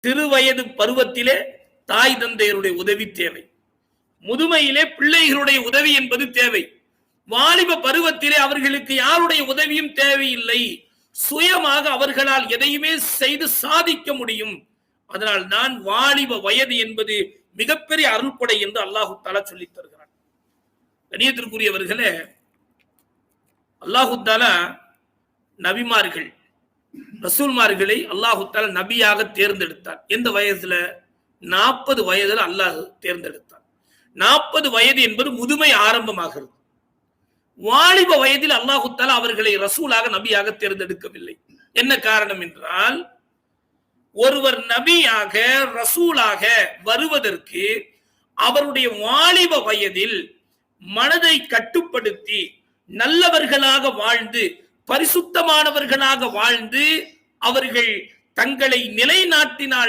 சிறுவயது பருவத்திலே தாய் தந்தையருடைய உதவி தேவை. முதுமையிலே பிள்ளைகளுடைய உதவி என்பது தேவை. வாலிப பருவத்திலே அவர்களுக்கு யாருடைய உதவியும் தேவையில்லை. சுயமாக அவர்களால் எதையுமே செய்து சாதிக்க முடியும். அதனால் தான் வாலிப வயது என்பது மிகப்பெரிய அருள்படை என்று அல்லாஹு தஆலா சொல்லித் தருகிறான். கண்ணியத்திற்குரியவர்களே, அல்லாஹு தஆலா நபிமார்கள் ரசூல்மார்களை அல்லாஹு தஆலா நபியாக தேர்ந்தெடுத்தார். எந்த வயதுல? 40 வயதுல அல்லாஹ் தேர்ந்தெடுத்தார். 40 வயது என்பது முதுமை ஆரம்பமாகிறது. வாலிப வயதில் அல்லாஹு தஆலா அவர்களை ரசூலாக நபியாக தேர்ந்தெடுக்கவில்லை. என்ன காரணம் என்றால், ஒருவர் நபியாக ரசூலாக வருவதற்கு அவருடைய வாலிப வயதில் மனதை கட்டுப்படுத்தி நல்லவர்களாக வாழ்ந்து பரிசுத்தமானவர்களாக வாழ்ந்து அவர்கள் தங்களை நிலைநாட்டினால்